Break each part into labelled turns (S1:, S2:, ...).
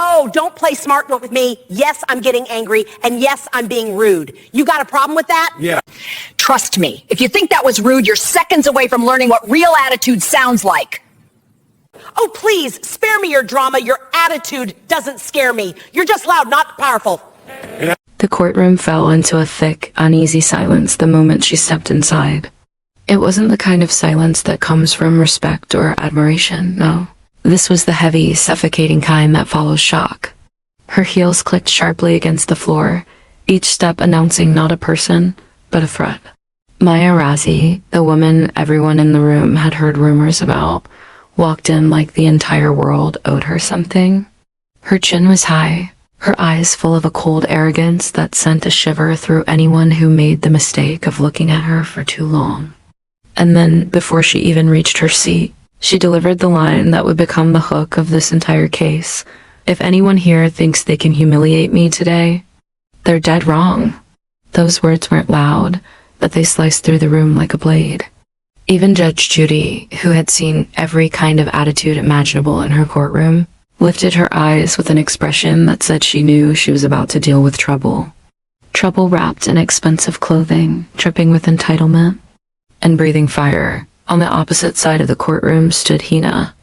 S1: Oh, don't play smart with me. Yes, I'm getting angry, and yes, I'm being rude. You got a problem with that?
S2: Yeah.
S3: Trust me, if you think that was rude, you're seconds away from learning what real attitude sounds like.
S1: Oh, please, spare me your drama. Your attitude doesn't scare me. You're just loud, not powerful.
S4: The courtroom fell into a thick, uneasy silence the moment she stepped inside. It wasn't the kind of silence that comes from respect or admiration, no. This was the heavy, suffocating kind that follows shock. Her heels clicked sharply against the floor, each step announcing not a person, but a threat. Maya Razi, the woman everyone in the room had heard rumors about, walked in like the entire world owed her something. Her chin was high, her eyes full of a cold arrogance that sent a shiver through anyone who made the mistake of looking at her for too long. And then, before she even reached her seat, she delivered the line that would become the hook of this entire case. If anyone here thinks they can humiliate me today, they're dead wrong. Those words weren't loud, but they sliced through the room like a blade. Even Judge Judy, who had seen every kind of attitude imaginable in her courtroom, lifted her eyes with an expression that said she knew she was about to deal with trouble. Trouble wrapped in expensive clothing, dripping with entitlement, and breathing fire. On the opposite side of the courtroom stood Hina,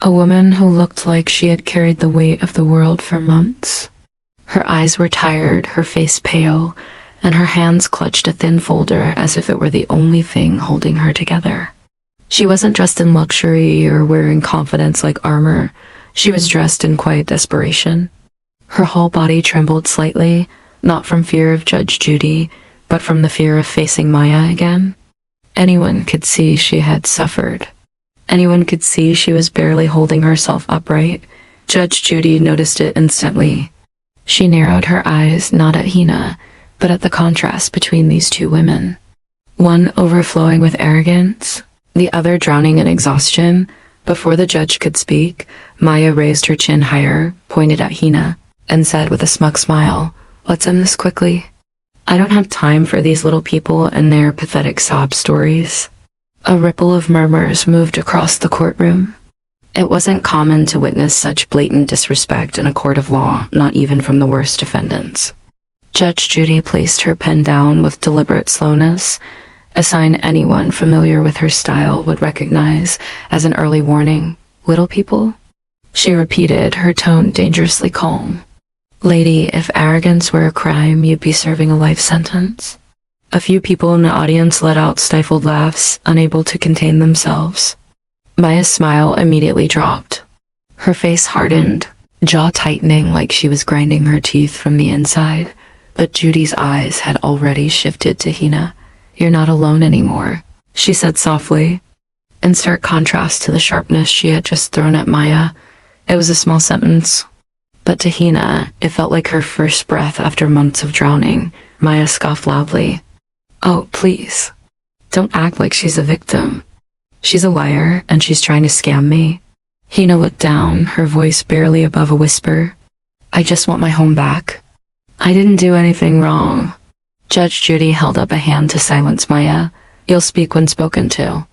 S4: a woman who looked like she had carried the weight of the world for months. Her eyes were tired, her face pale, and her hands clutched a thin folder as if it were the only thing holding her together. She wasn't dressed in luxury or wearing confidence like armor. She was dressed in quiet desperation. Her whole body trembled slightly, not from fear of Judge Judy, but from the fear of facing Maya again. Anyone could see she had suffered. Anyone could see she was barely holding herself upright. Judge Judy noticed it instantly. She narrowed her eyes not at Hina, but at the contrast between these two women. One overflowing with arrogance, the other drowning in exhaustion. Before the judge could speak, Maya raised her chin higher, pointed at Hina, and said with a smug smile, "Let's end this quickly. I don't have time for these little people and their pathetic sob stories." A ripple of murmurs moved across the courtroom. It wasn't common to witness such blatant disrespect in a court of law, not even from the worst defendants. Judge Judy placed her pen down with deliberate slowness, a sign anyone familiar with her style would recognize as an early warning. "Little people?" She repeated, her tone dangerously calm. "Lady, if arrogance were a crime, you'd be serving a life sentence." A few people in the audience let out stifled laughs, unable to contain themselves. Maya's smile immediately dropped. Her face hardened, jaw tightening like she was grinding her teeth from the inside. But Judy's eyes had already shifted to Hina. "You're not alone anymore," she said softly. In stark contrast to the sharpness she had just thrown at Maya, it was a small sentence. But to Hina, it felt like her first breath after months of drowning. Maya scoffed loudly. "Oh, please. Don't act like she's a victim. She's a liar, and she's trying to scam me." Hina looked down, her voice barely above a whisper. "I just want my home back. I didn't do anything wrong." Judge Judy held up a hand to silence Maya. "You'll speak when spoken to."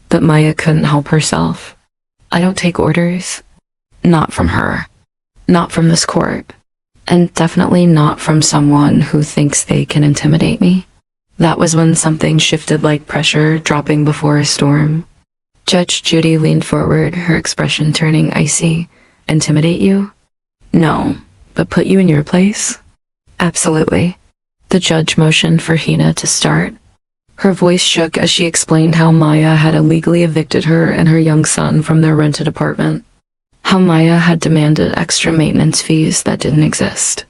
S4: But Maya couldn't help herself. "I don't take orders. Not from her. Not from this court. And definitely not from someone who thinks they can intimidate me." That was when something shifted like pressure dropping before a storm. Judge Judy leaned forward, her expression turning icy. "Intimidate you? No, but put you in your place? Absolutely." The judge motioned for Hina to start. Her voice shook as she explained how Maya had illegally evicted her and her young son from their rented apartment. How Maya had demanded extra maintenance fees that didn't exist.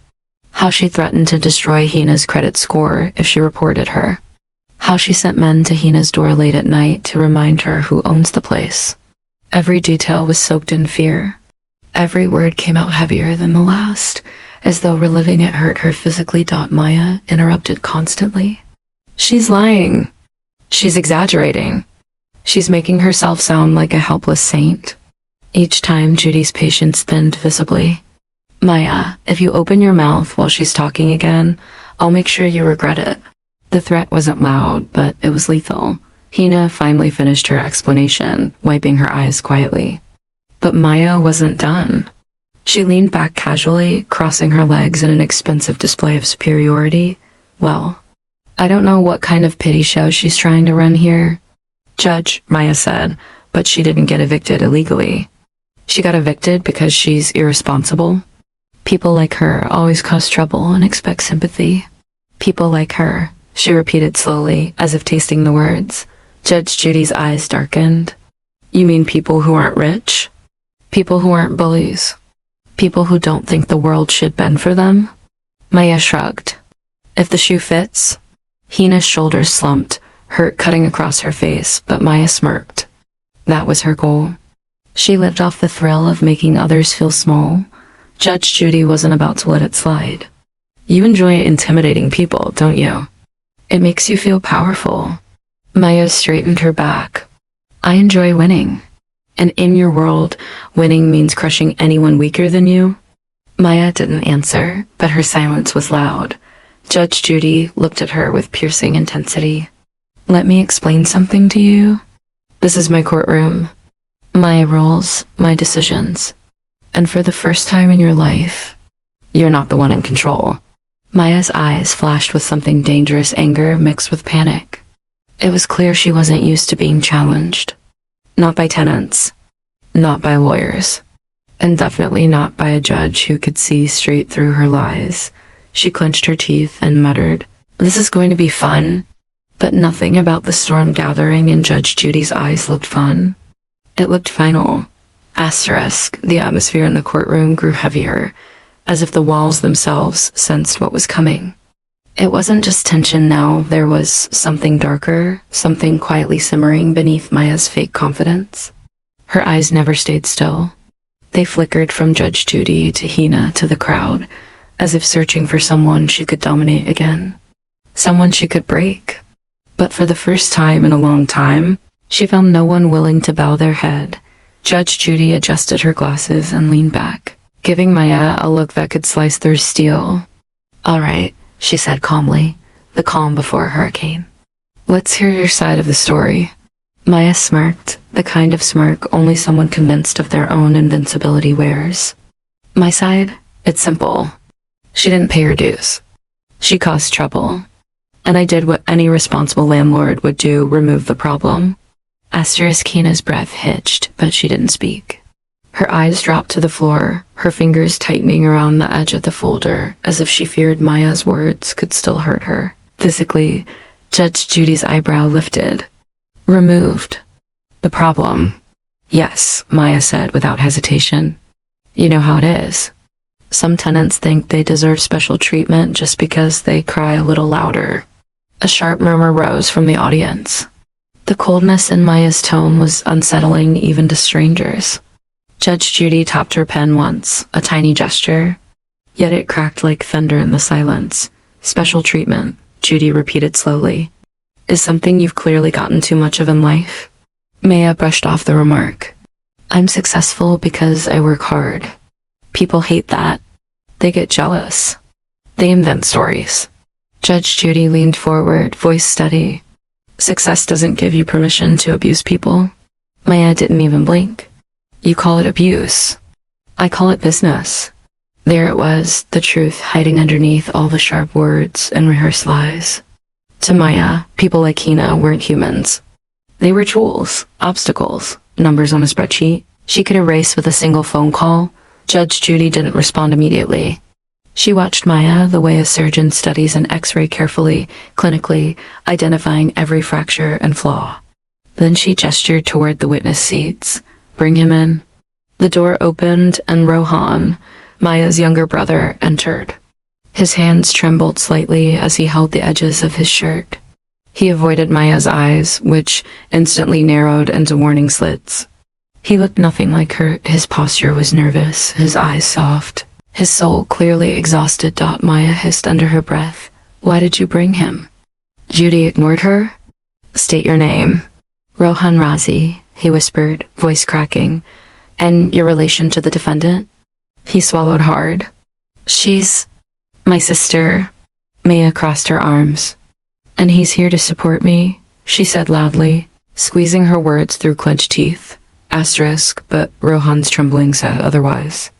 S4: How she threatened to destroy Hina's credit score if she reported her. How she sent men to Hina's door late at night to remind her who owns the place. Every detail was soaked in fear. Every word came out heavier than the last, as though reliving it hurt her physically. Maya interrupted constantly. "She's lying. She's exaggerating. She's making herself sound like a helpless saint." Each time Judy's patience thinned visibly. "Maya, if you open your mouth while she's talking again, I'll make sure you regret it." The threat wasn't loud, but it was lethal. Hina finally finished her explanation, wiping her eyes quietly. But Maya wasn't done. She leaned back casually, crossing her legs in an expensive display of superiority. Well, I don't know what kind of pity show she's trying to run here, Judge, Maya said, but she didn't get evicted illegally. She got evicted because she's irresponsible. People like her always cause trouble and expect sympathy. People like her, she repeated slowly, as if tasting the words. Judge Judy's eyes darkened. You mean people who aren't rich? People who aren't bullies? People who don't think the world should bend for them? Maya shrugged. If the shoe fits? Hina's shoulders slumped, hurt cutting across her face, but Maya smirked. That was her goal. She lived off the thrill of making others feel small. Judge Judy wasn't about to let it slide. You enjoy intimidating people, don't you? It makes you feel powerful. Maya straightened her back. I enjoy winning. And in your world, winning means crushing anyone weaker than you? Maya didn't answer, but her silence was loud. Judge Judy looked at her with piercing intensity. Let me explain something to you. This is my courtroom. My rules, my decisions. And for the first time in your life, you're not the one in control. Maya's eyes flashed with something dangerous anger mixed with panic. It was clear she wasn't used to being challenged. Not by tenants. Not by lawyers. And definitely not by a judge who could see straight through her lies. She clenched her teeth and muttered, This is going to be fun. But nothing about the storm gathering in Judge Judy's eyes looked fun. It looked final. Asterisk, the atmosphere in the courtroom grew heavier, as if the walls themselves sensed what was coming. It wasn't just tension now, there was something darker, something quietly simmering beneath Maya's fake confidence. Her eyes never stayed still. They flickered from Judge Judy to Hina to the crowd, as if searching for someone she could dominate again. Someone she could break. But for the first time in a long time, she found no one willing to bow their head. Judge Judy adjusted her glasses and leaned back, giving Maya a look that could slice through steel. All right, she said calmly, the calm before a hurricane. Let's hear your side of the story. Maya smirked, the kind of smirk only someone convinced of their own invincibility wears. My side? It's simple. She didn't pay her dues. She caused trouble. And I did what any responsible landlord would do, remove the problem. Asterisk Hina's breath hitched, but she didn't speak. Her eyes dropped to the floor, her fingers tightening around the edge of the folder, as if she feared Maya's words could still hurt her. Physically, Judge Judy's eyebrow lifted. Removed. The problem. Yes, Maya said without hesitation. You know how it is. Some tenants think they deserve special treatment just because they cry a little louder. A sharp murmur rose from the audience. The coldness in Maya's tone was unsettling even to strangers. Judge Judy tapped her pen once, a tiny gesture. Yet it cracked like thunder in the silence. Special treatment, Judy repeated slowly, is something you've clearly gotten too much of in life. Maya brushed off the remark. I'm successful because I work hard. People hate that. They get jealous. They invent stories. Judge Judy leaned forward, voice steady. Success doesn't give you permission to abuse people. Maya didn't even blink. You call it abuse. I call it business. There it was, the truth hiding underneath all the sharp words and rehearsed lies. To Maya, people like Hina weren't humans. They were tools, obstacles, numbers on a spreadsheet she could erase with a single phone call. Judge Judy didn't respond immediately. She watched Maya the way a surgeon studies an X-ray carefully, clinically, identifying every fracture and flaw. Then she gestured toward the witness seats. Bring him in. The door opened and Rohan, Maya's younger brother, entered. His hands trembled slightly as he held the edges of his shirt. He avoided Maya's eyes, which instantly narrowed into warning slits. He looked nothing like her. His posture was nervous, his eyes soft, his soul clearly exhausted. Maya hissed under her breath. Why did you bring him? Judy ignored her. State your name. Rohan Razi, he whispered, voice cracking. And your relation to the defendant? He swallowed hard. She's my sister. Maya crossed her arms. And he's here to support me, she said loudly, squeezing her words through clenched teeth. Asterisk, but Rohan's trembling said otherwise.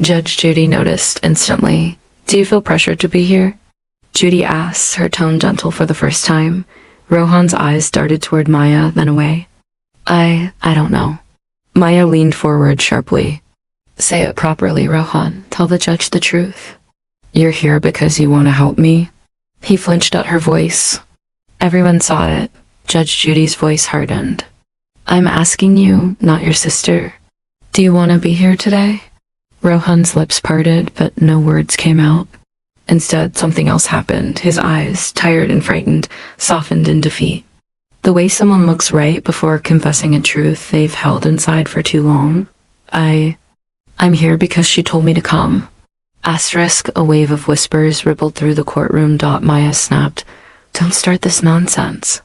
S4: Judge Judy noticed instantly. Do you feel pressured to be here? Judy asks, her tone gentle for the first time. Rohan's eyes darted toward Maya, then away. I don't know. Maya leaned forward sharply. Say it properly, Rohan. Tell the judge the truth. You're here because you want to help me? He flinched at her voice. Everyone saw it. Judge Judy's voice hardened. I'm asking you, not your sister. Do you want to be here today? Rohan's lips parted, but no words came out. Instead, something else happened. His eyes, tired and frightened, softened in defeat. The way someone looks right before confessing a truth they've held inside for too long. I'm here because she told me to come. Asterisk, a wave of whispers rippled through the courtroom. Maya snapped. Don't start this nonsense.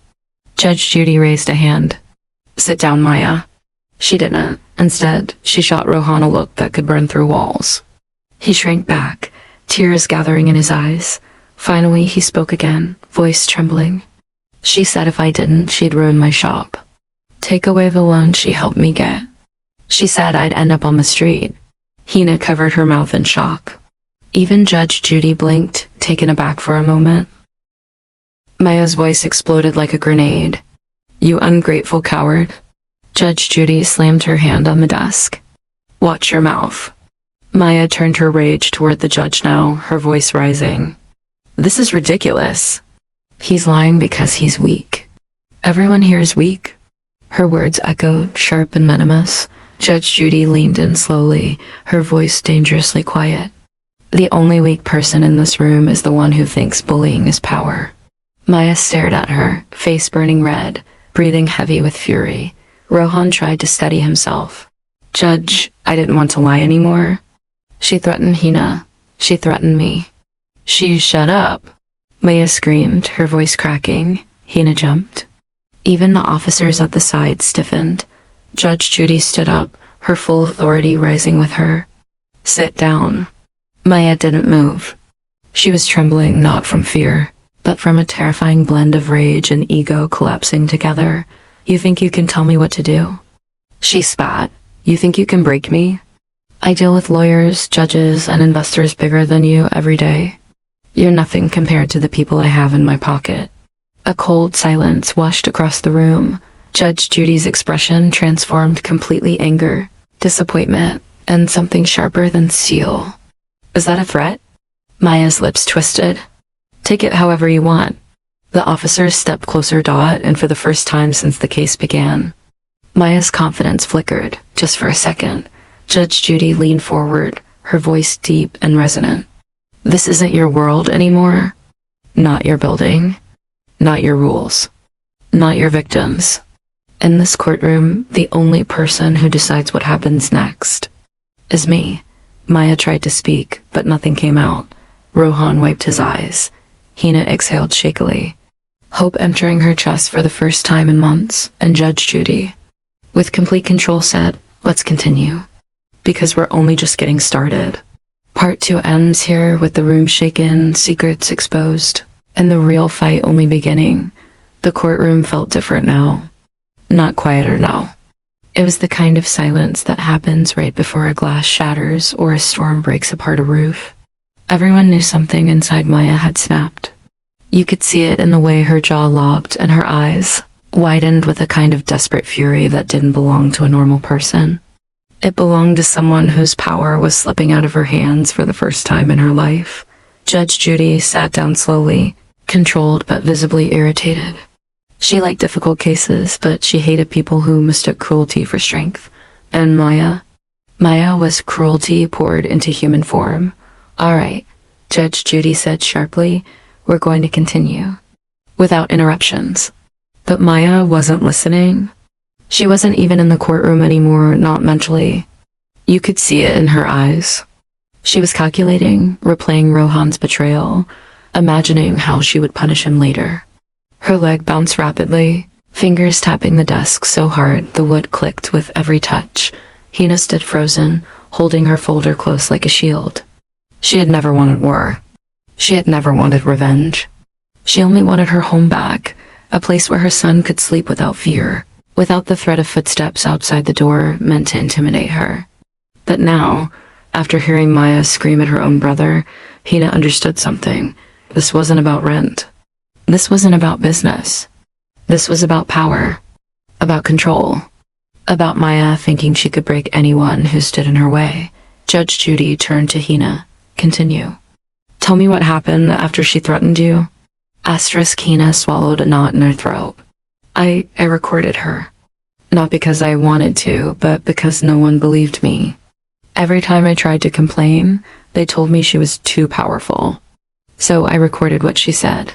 S4: Judge Judy raised a hand. Sit down, Maya. She didn't. Instead, she shot Rohan a look that could burn through walls. He shrank back, tears gathering in his eyes. Finally, he spoke again, voice trembling. She said if I didn't, she'd ruin my shop. Take away the loan she helped me get. She said I'd end up on the street. Hina covered her mouth in shock. Even Judge Judy blinked, taken aback for a moment. Maya's voice exploded like a grenade. You ungrateful coward. Judge Judy slammed her hand on the desk. Watch your mouth. Maya turned her rage toward the judge now, her voice rising. This is ridiculous. He's lying because he's weak. Everyone here is weak. Her words echoed, sharp and venomous. Judge Judy leaned in slowly, her voice dangerously quiet. The only weak person in this room is the one who thinks bullying is power. Maya stared at her, face burning red, breathing heavy with fury. Rohan tried to steady himself. Judge, I didn't want to lie anymore. She threatened Hina. She threatened me. She shut up. Maya screamed, her voice cracking. Hina jumped. Even the officers at the side stiffened. Judge Judy stood up, her full authority rising with her. Sit down. Maya didn't move. She was trembling not from fear, but from a terrifying blend of rage and ego collapsing together. You think you can tell me what to do? She spat. You think you can break me? I deal with lawyers, judges, and investors bigger than you every day. You're nothing compared to the people I have in my pocket. A cold silence washed across the room. Judge Judy's expression transformed completely anger, disappointment, and something sharper than steel. Is that a threat? Maya's lips twisted. Take it however you want. The officers stepped closer, and for the first time since the case began. Maya's confidence flickered, just for a second. Judge Judy leaned forward, her voice deep and resonant. This isn't your world anymore. Not your building. Not your rules. Not your victims. In this courtroom, the only person who decides what happens next is me. Maya tried to speak, but nothing came out. Rohan wiped his eyes. Hina exhaled shakily. Hope entering her chest for the first time in months, and Judge Judy, with complete control, said, let's continue. Because we're only just getting started. Part 2 ends here with the room shaken, secrets exposed, and the real fight only beginning. The courtroom felt different now. Not quieter now. It was the kind of silence that happens right before a glass shatters or a storm breaks apart a roof. Everyone knew something inside Maya had snapped. You could see it in the way her jaw locked and her eyes widened with a kind of desperate fury that didn't belong to a normal person. It belonged to someone whose power was slipping out of her hands for the first time in her life. Judge Judy sat down slowly, controlled but visibly irritated. She liked difficult cases, but she hated people who mistook cruelty for strength. And Maya was cruelty poured into human form. All right, Judge Judy said sharply, we're going to continue. Without interruptions. But Maya wasn't listening. She wasn't even in the courtroom anymore, not mentally. You could see it in her eyes. She was calculating, replaying Rohan's betrayal, imagining how she would punish him later. Her leg bounced rapidly, fingers tapping the desk so hard the wood clicked with every touch. Hina stood frozen, holding her folder close like a shield. She had never wanted war. She had never wanted revenge. She only wanted her home back, a place where her son could sleep without fear, without the threat of footsteps outside the door meant to intimidate her. But now, After hearing Maya scream at her own brother, Hina understood something. This wasn't about rent. This wasn't about business. This was about power. About control. About Maya thinking she could break anyone who stood in her way. Judge Judy turned to Hina. Continue. Tell me what happened after she threatened you. Hina swallowed a knot in her throat. I recorded her. Not because I wanted to, but because no one believed me. Every time I tried to complain, they told me she was too powerful. So I recorded what she said.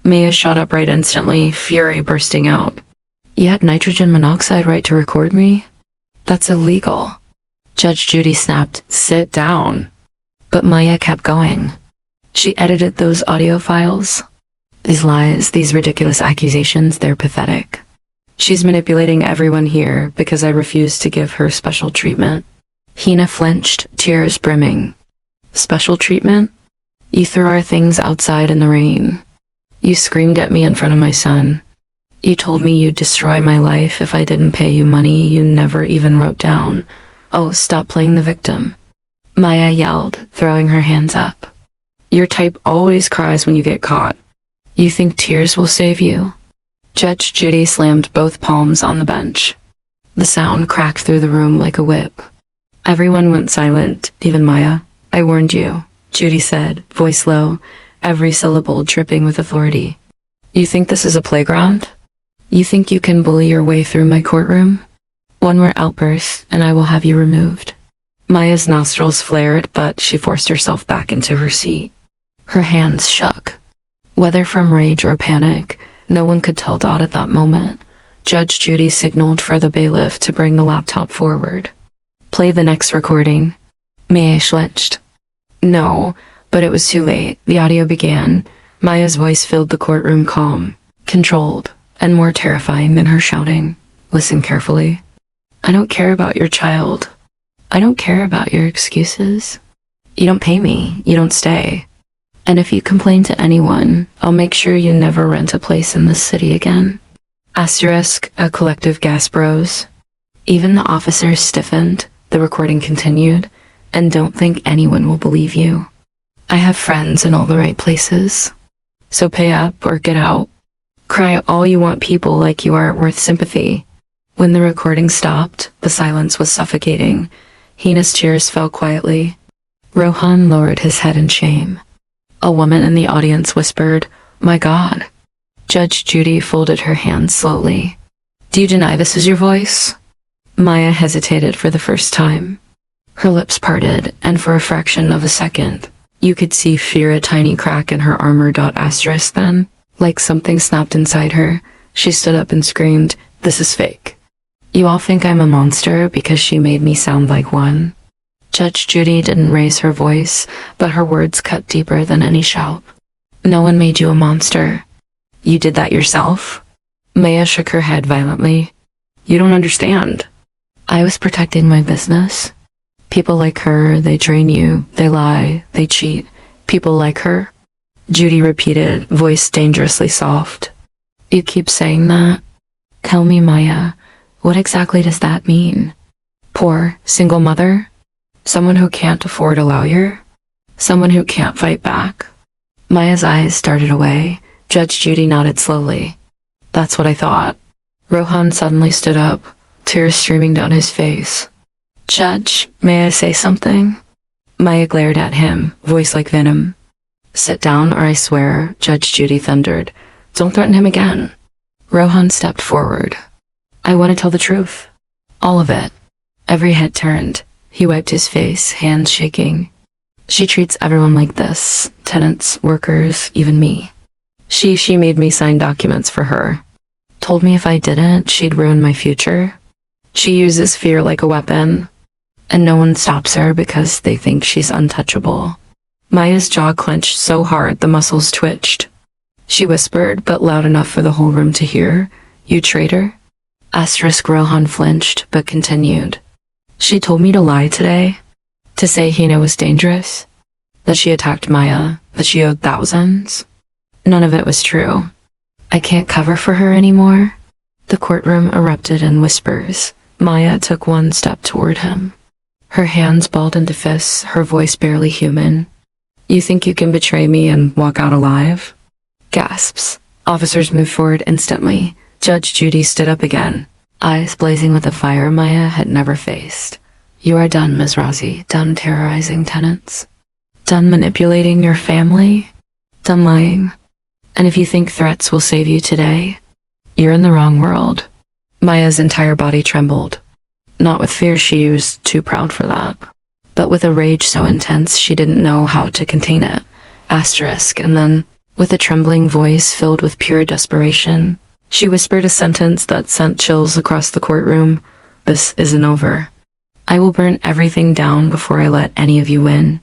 S4: Maya shot up right instantly, fury bursting out. You had nitrogen monoxide right to record me? That's illegal. Judge Judy snapped, sit down. But Maya kept going. She edited those audio files. These lies, these ridiculous accusations, they're pathetic. She's manipulating everyone here because I refused to give her special treatment. Hina flinched, tears brimming. Special treatment? You threw our things outside in the rain. You screamed at me in front of my son. You told me you'd destroy my life if I didn't pay you money you never even wrote down. Oh, stop playing the victim. Maya yelled, throwing her hands up. Your type always cries when you get caught. You think tears will save you? Judge Judy slammed both palms on the bench. The sound cracked through the room like a whip. Everyone went silent, even Maya. I warned you, Judy said, voice low, every syllable dripping with authority. You think this is a playground? You think you can bully your way through my courtroom? One more outburst, and I will have you removed. Maya's nostrils flared, but she forced herself back into her seat. Her hands shook. Whether from rage or panic, no one could tell Dot at that moment. Judge Judy signaled for the bailiff to bring the laptop forward. Play the next recording. Maya flinched. No, but it was too late. The audio began. Maya's voice filled the courtroom calm, controlled, and more terrifying than her shouting. Listen carefully. I don't care about your child. I don't care about your excuses. You don't pay me. You don't stay. And if you complain to anyone, I'll make sure you never rent a place in this city again. Asterisk, a collective gasp rose. Even the officers stiffened. The recording continued. And don't think anyone will believe you. I have friends in all the right places. So pay up or get out. Cry all you want, people like you aren't worth sympathy. When the recording stopped, the silence was suffocating. Hina's tears fell quietly. Rohan lowered his head in shame. A woman in the audience whispered, My God. Judge Judy folded her hands slowly. Do you deny this is your voice? Maya hesitated for the first time. Her lips parted, and for a fraction of a second, you could see fear a tiny crack in her armor. Asterisk then, like something snapped inside her, she stood up and screamed, This is fake. You all think I'm a monster because she made me sound like one. Judge Judy didn't raise her voice, but her words cut deeper than any shout. No one made you a monster. You did that yourself? Maya shook her head violently. You don't understand. I was protecting my business. People like her, they drain you, they lie, they cheat. People like her? Judy repeated, voice dangerously soft. You keep saying that? Tell me, Maya, what exactly does that mean? Poor, single mother? Someone who can't afford a lawyer? Someone who can't fight back? Maya's eyes darted away. Judge Judy nodded slowly. That's what I thought. Rohan suddenly stood up, tears streaming down his face. Judge, may I say something? Maya glared at him, voice like venom. Sit down or I swear, Judge Judy thundered. Don't threaten him again. Rohan stepped forward. I want to tell the truth. All of it. Every head turned. He wiped his face, hands shaking. She treats everyone like this. Tenants, workers, even me. She made me sign documents for her. Told me if I didn't, she'd ruin my future. She uses fear like a weapon. And no one stops her because they think she's untouchable. Maya's jaw clenched so hard the muscles twitched. She whispered, but loud enough for the whole room to hear, You traitor? Asterisk Rohan flinched, but continued. She told me to lie today. To say Hina was dangerous. That she attacked Maya. That she owed thousands. None of it was true. I can't cover for her anymore. The courtroom erupted in whispers. Maya took one step toward him. Her hands balled into fists, her voice barely human. You think you can betray me and walk out alive? Gasps. Officers moved forward instantly. Judge Judy stood up again, eyes blazing with a fire Maya had never faced. You are done, Ms. Rossi. Done terrorizing tenants. Done manipulating your family. Done lying. And if you think threats will save you today, you're in the wrong world. Maya's entire body trembled. Not with fear, she was too proud for that, but with a rage so intense she didn't know how to contain it. Asterisk, and then, with a trembling voice filled with pure desperation, she whispered a sentence that sent chills across the courtroom. This isn't over. I will burn everything down before I let any of you win.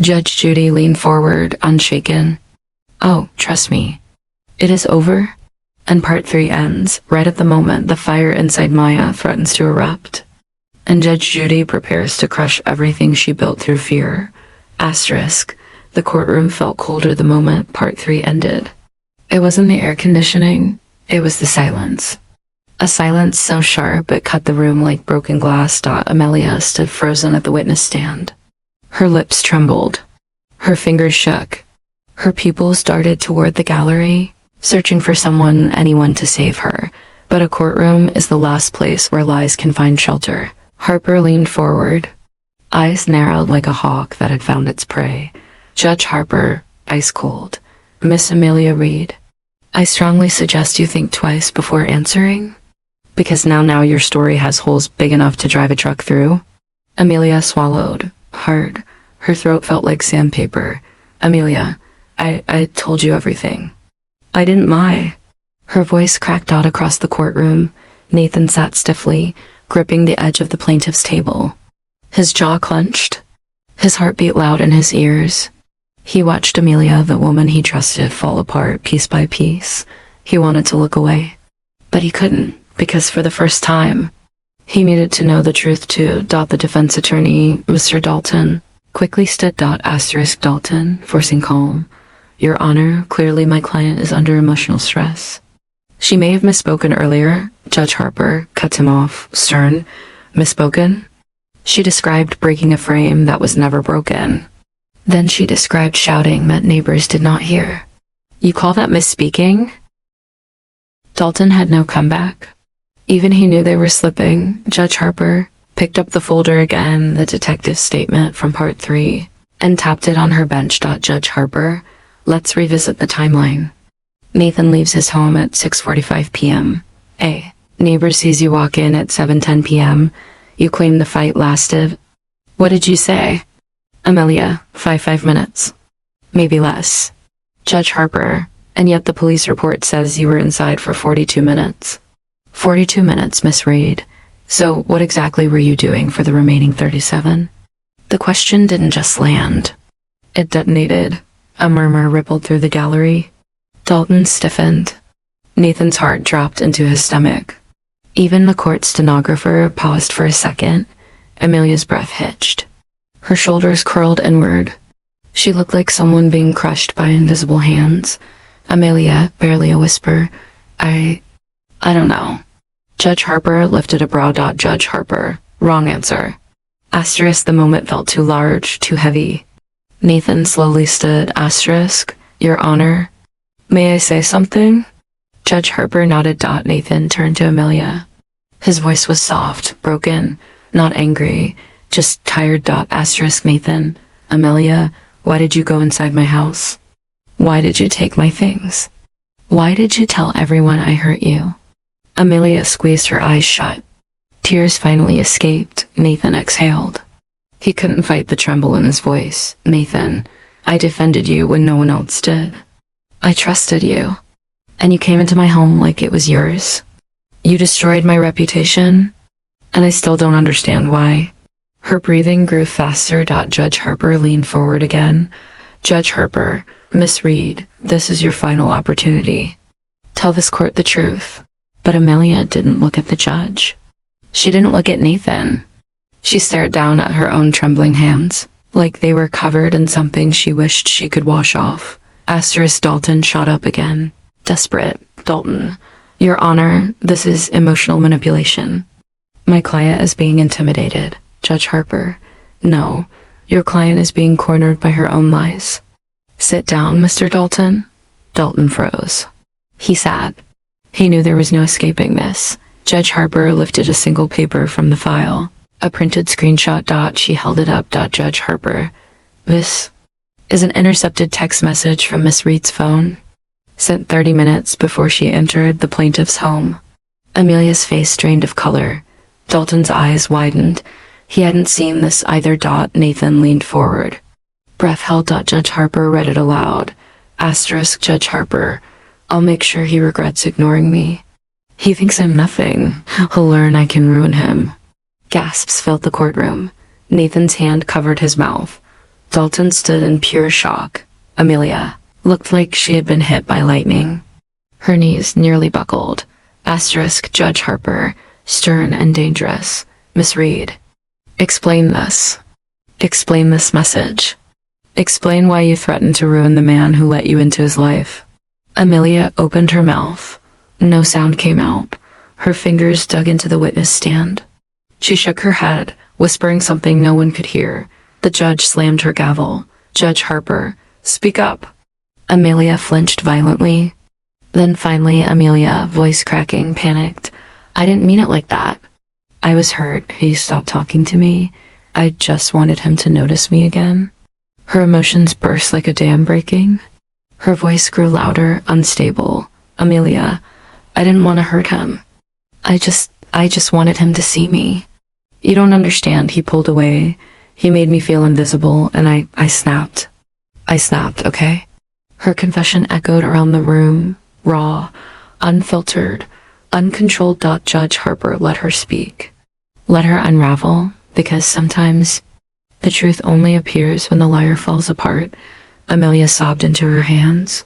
S4: Judge Judy leaned forward, unshaken. Oh, trust me. It is over. And part 3 ends, right at the moment the fire inside Maya threatens to erupt. And Judge Judy prepares to crush everything she built through fear. Asterisk. The courtroom felt colder the moment part 3 ended. It wasn't the air conditioning, it was the silence. A silence so sharp it cut the room like broken glass. Amelia stood frozen at the witness stand. Her lips trembled. Her fingers shook. Her pupils darted toward the gallery, searching for someone, anyone to save her. But a courtroom is the last place where lies can find shelter. Harper leaned forward, eyes narrowed like a hawk that had found its prey. Judge Harper, ice cold. Miss Amelia Reed, I strongly suggest you think twice before answering. Because now your story has holes big enough to drive a truck through. Amelia swallowed, hard. Her throat felt like sandpaper. Amelia, I told you everything. I didn't lie. Her voice cracked out across the courtroom. Nathan sat stiffly, gripping the edge of the plaintiff's table. His jaw clenched. His heart beat loud in his ears. He watched Amelia, the woman he trusted, fall apart piece by piece. He wanted to look away, but he couldn't, because for the first time, he needed to know the truth too. The defense attorney, Mr. Dalton, quickly stood. Asterisk Dalton, forcing calm. Your Honor, clearly my client is under emotional stress. She may have misspoken earlier. Judge Harper cut him off, stern. Misspoken? She described breaking a frame that was never broken. Then she described shouting that neighbors did not hear. You call that misspeaking? Dalton had no comeback. Even he knew they were slipping. Judge Harper picked up the folder again, the detective's statement from part 3, and tapped it on her bench. Judge Harper, let's revisit the timeline. Nathan leaves his home at 6:45 p.m. A. Neighbor sees you walk in at 7:10 p.m. You claim the fight lasted. What did you say? Amelia, 5 minutes. Maybe less. Judge Harper, and yet the police report says you were inside for 42 minutes. 42 minutes, Miss Reed. So what exactly were you doing for the remaining 37? The question didn't just land. It detonated. A murmur rippled through the gallery. Dalton stiffened. Nathan's heart dropped into his stomach. Even the court stenographer paused for a second. Amelia's breath hitched. Her shoulders curled inward. She looked like someone being crushed by invisible hands. Amelia, barely a whisper. I don't know. Judge Harper lifted a brow. Judge Harper, wrong answer. Asterisk, the moment felt too large, too heavy. Nathan slowly stood. Asterisk, Your Honor. May I say something? Judge Harper nodded. Nathan turned to Amelia. His voice was soft, broken, not angry, just tired. Asterisk, Nathan. Amelia, why did you go inside my house? Why did you take my things? Why did you tell everyone I hurt you? Amelia squeezed her eyes shut. Tears finally escaped. Nathan exhaled. He couldn't fight the tremble in his voice. Nathan, I defended you when no one else did. I trusted you. And you came into my home like it was yours. You destroyed my reputation, and I still don't understand why. Her breathing grew faster. Judge Harper leaned forward again. Judge Harper, Miss Reed, this is your final opportunity. Tell this court the truth. But Amelia didn't look at the judge. She didn't look at Nathan. She stared down at her own trembling hands, like they were covered in something she wished she could wash off. Asterisk, Dalton shot up again. Desperate. Dalton, Your Honor, this is emotional manipulation. My client is being intimidated. Judge Harper, No, your client is being cornered by her own lies. Sit down, Mr. Dalton. Dalton froze. He sat. He knew there was no escaping this. Judge Harper lifted a single paper from the file. A printed screenshot. She held it up. Judge Harper. This is an intercepted text message from Miss Reed's phone, sent 30 minutes before she entered the plaintiff's home. Amelia's face drained of color. Dalton's eyes widened. He hadn't seen this either. Nathan leaned forward. Breath held. Judge Harper read it aloud. Asterisk Judge Harper. I'll make sure he regrets ignoring me. He thinks I'm nothing. He'll learn I can ruin him. Gasps filled the courtroom. Nathan's hand covered his mouth. Dalton stood in pure shock. Amelia looked like she had been hit by lightning. Her knees nearly buckled. Asterisk Judge Harper. Stern and dangerous. Miss Reed. Explain this. Explain this message. Explain why you threatened to ruin the man who let you into his life. Amelia opened her mouth. No sound came out. Her fingers dug into the witness stand. She shook her head, whispering something no one could hear. The judge slammed her gavel. Judge Harper, speak up. Amelia flinched violently. Then finally, Amelia, voice cracking, panicked. I didn't mean it like that. I was hurt. He stopped talking to me. I just wanted him to notice me again. Her emotions burst like a dam breaking. Her voice grew louder, unstable. Amelia, I didn't want to hurt him. I just wanted him to see me. You don't understand. He pulled away. He made me feel invisible, and I snapped. I snapped, okay? Her confession echoed around the room, raw, unfiltered, uncontrolled. Judge Harper let her speak. Let her unravel, because sometimes the truth only appears when the liar falls apart. Amelia sobbed into her hands.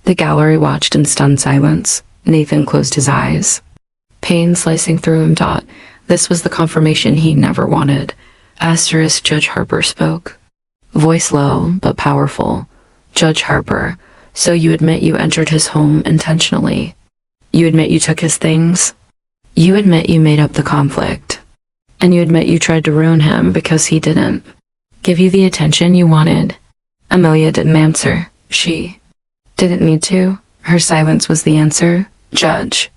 S4: The gallery watched in stunned silence. Nathan closed his eyes. Pain slicing through him. This was the confirmation he never wanted. Asterisk Judge Harper spoke. Voice low, but powerful. Judge Harper, so you admit you entered his home intentionally. You admit you took his things. You admit you made up the conflict. And you admit you tried to ruin him because he didn't give you the attention you wanted. Amelia didn't answer. She didn't need to. Her silence was the answer. Judge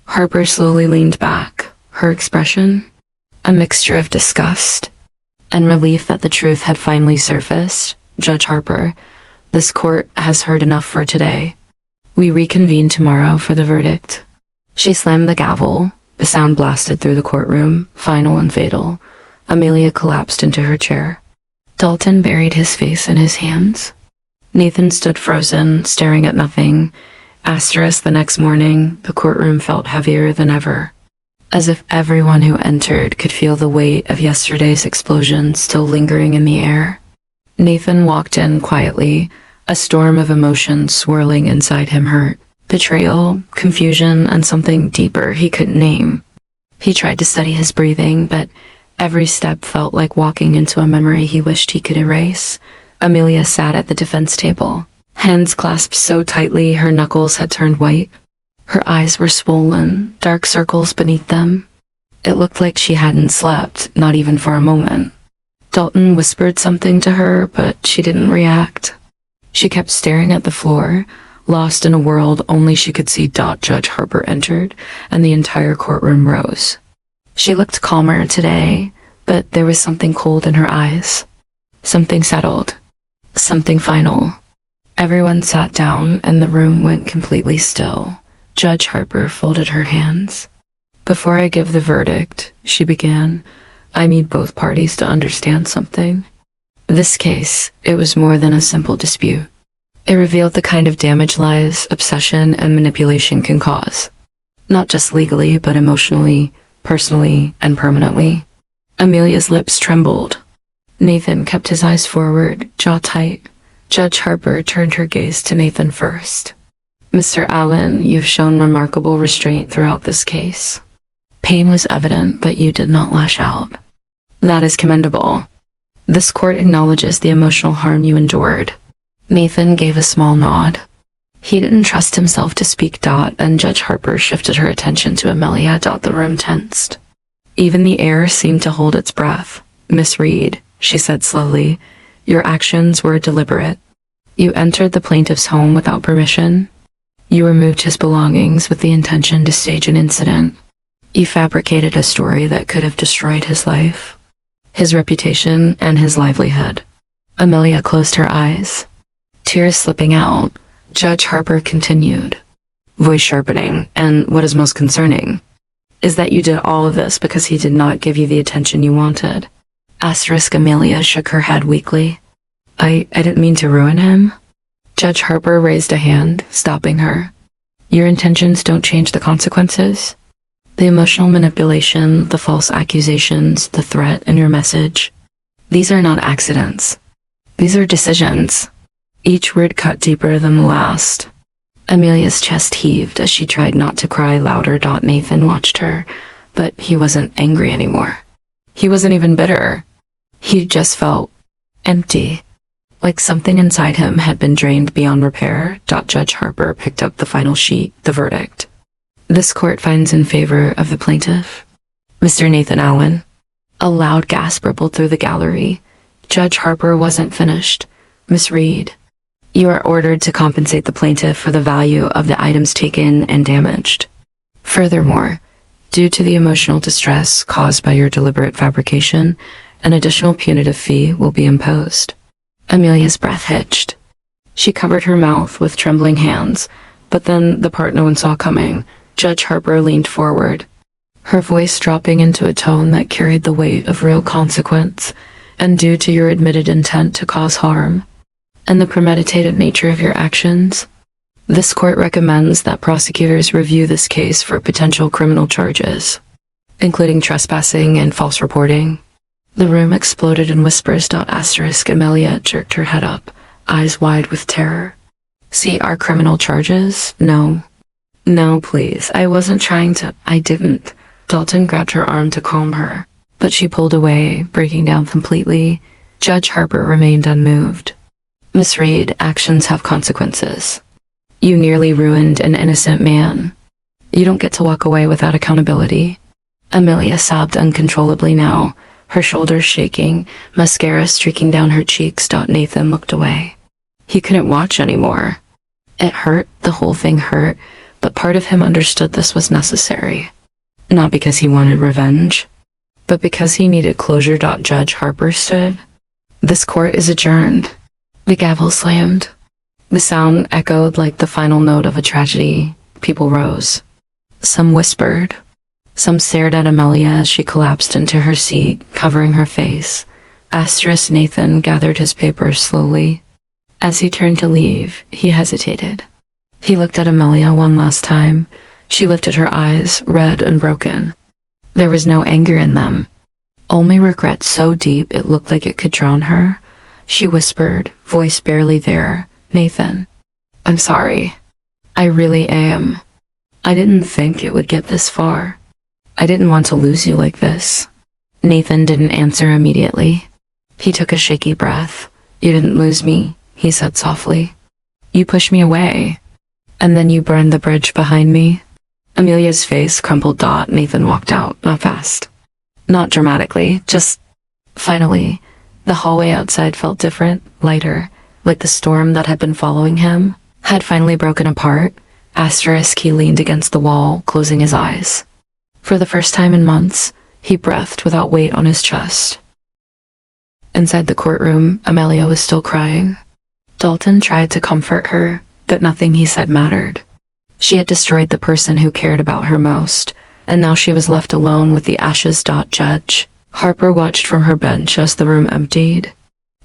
S4: Harper slowly leaned back. Her expression, a mixture of disgust and relief that the truth had finally surfaced. Judge Harper, this court has heard enough for today. We reconvene tomorrow for the verdict. She slammed the gavel. The sound blasted through the courtroom, final and fatal. Amelia collapsed into her chair. Dalton buried his face in his hands. Nathan stood frozen, staring at nothing. Asterisk the next morning, the courtroom felt heavier than ever, as if everyone who entered could feel the weight of yesterday's explosion still lingering in the air. Nathan walked in quietly, a storm of emotions swirling inside him. Hurt, betrayal, confusion, and something deeper he couldn't name. He tried to steady his breathing, but every step felt like walking into a memory he wished he could erase. Amelia sat at the defense table, hands clasped so tightly her knuckles had turned white. Her eyes were swollen, dark circles beneath them. It looked like she hadn't slept, not even for a moment. Dalton whispered something to her, but she didn't react. She kept staring at the floor, lost in a world only she could see. Judge Harper entered, and the entire courtroom rose. She looked calmer today, but there was something cold in her eyes. Something settled. Something final. Everyone sat down, and the room went completely still. Judge Harper folded her hands. Before I give the verdict, she began, I need both parties to understand something. This case, it was more than a simple dispute. It revealed the kind of damage lies, obsession, and manipulation can cause. Not just legally, but emotionally, personally, and permanently. Amelia's lips trembled. Nathan kept his eyes forward, jaw tight. Judge Harper turned her gaze to Nathan first. Mr. Allen, you've shown remarkable restraint throughout this case. Pain was evident, but you did not lash out. That is commendable. This court acknowledges the emotional harm you endured. Nathan gave a small nod. He didn't trust himself to speak. And Judge Harper shifted her attention to Amelia. The room tensed. Even the air seemed to hold its breath. Miss Reed, she said slowly. Your actions were deliberate. You entered the plaintiff's home without permission. You removed his belongings with the intention to stage an incident. You fabricated a story that could have destroyed his life, his reputation, and his livelihood. Amelia closed her eyes, tears slipping out. Judge Harper continued, voice sharpening, and what is most concerning is that you did all of this because he did not give you the attention you wanted. Amelia shook her head weakly. I didn't mean to ruin him. Judge Harper raised a hand, stopping her. Your intentions don't change the consequences. The emotional manipulation, the false accusations, the threat in your message. These are not accidents. These are decisions. Each word cut deeper than the last. Amelia's chest heaved as she tried not to cry louder. Nathan watched her, but he wasn't angry anymore. He wasn't even bitter. He just felt empty, like something inside him had been drained beyond repair. Judge Harper picked up the final sheet, the verdict. This court finds in favor of the plaintiff, Mr. Nathan Allen. A loud gasp rippled through the gallery. Judge Harper wasn't finished. Miss Reed, you are ordered to compensate the plaintiff for the value of the items taken and damaged. Furthermore, due to the emotional distress caused by your deliberate fabrication, an additional punitive fee will be imposed. Amelia's breath hitched. She covered her mouth with trembling hands, but then the part no one saw coming. Judge Harper leaned forward, her voice dropping into a tone that carried the weight of real consequence. And due to your admitted intent to cause harm, and the premeditated nature of your actions, this court recommends that prosecutors review this case for potential criminal charges, including trespassing and false reporting. The room exploded in whispers. Amelia jerked her head up, eyes wide with terror. See our criminal charges? No, please. I wasn't trying to. I didn't. Dalton grabbed her arm to calm her, but she pulled away, breaking down completely. Judge Harper remained unmoved. Miss Reed, actions have consequences. You nearly ruined an innocent man. You don't get to walk away without accountability. Amelia sobbed uncontrollably now, her shoulders shaking, mascara streaking down her cheeks. Nathan looked away. He couldn't watch anymore. It hurt, the whole thing hurt, but part of him understood this was necessary. Not because he wanted revenge, but because he needed closure. Judge Harper stood. This court is adjourned. The gavel slammed. The sound echoed like the final note of a tragedy. People rose. Some whispered. Some stared at Amelia as she collapsed into her seat, covering her face. Nathan gathered his papers slowly. As he turned to leave, he hesitated. He looked at Amelia one last time. She lifted her eyes, red and broken. There was no anger in them, only regret so deep it looked like it could drown her. She whispered, voice barely there, Nathan, I'm sorry. I really am. I didn't think it would get this far. I didn't want to lose you like this. Nathan didn't answer immediately. He took a shaky breath. You didn't lose me, he said softly. You pushed me away, and then you burned the bridge behind me. Amelia's face crumpled. Nathan walked out, not fast, not dramatically, just finally. The hallway outside felt different, lighter, like the storm that had been following him had finally broken apart. He leaned against the wall, closing his eyes. For the first time in months, he breathed without weight on his chest. Inside the courtroom, Amelia was still crying. Dalton tried to comfort her, but nothing he said mattered. She had destroyed the person who cared about her most, and now she was left alone with the ashes. Judge Harper watched from her bench as the room emptied.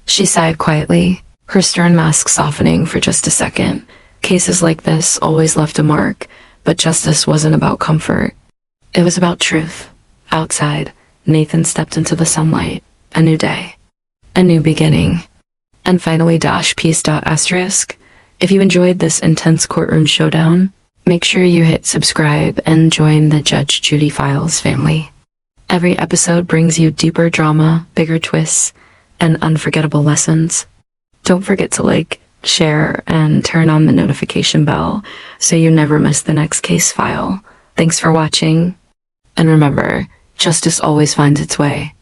S4: She sighed quietly, her stern mask softening for just a second. Cases like this always left a mark, but justice wasn't about comfort. It was about truth. Outside, Nathan stepped into the sunlight. A new day. A new beginning. And finally, peace. If you enjoyed this intense courtroom showdown, make sure you hit subscribe and join the Judge Judy Files family. Every episode brings you deeper drama, bigger twists, and unforgettable lessons. Don't forget to like, share, and turn on the notification bell so you never miss the next case file. Thanks for watching. And remember, justice always finds its way.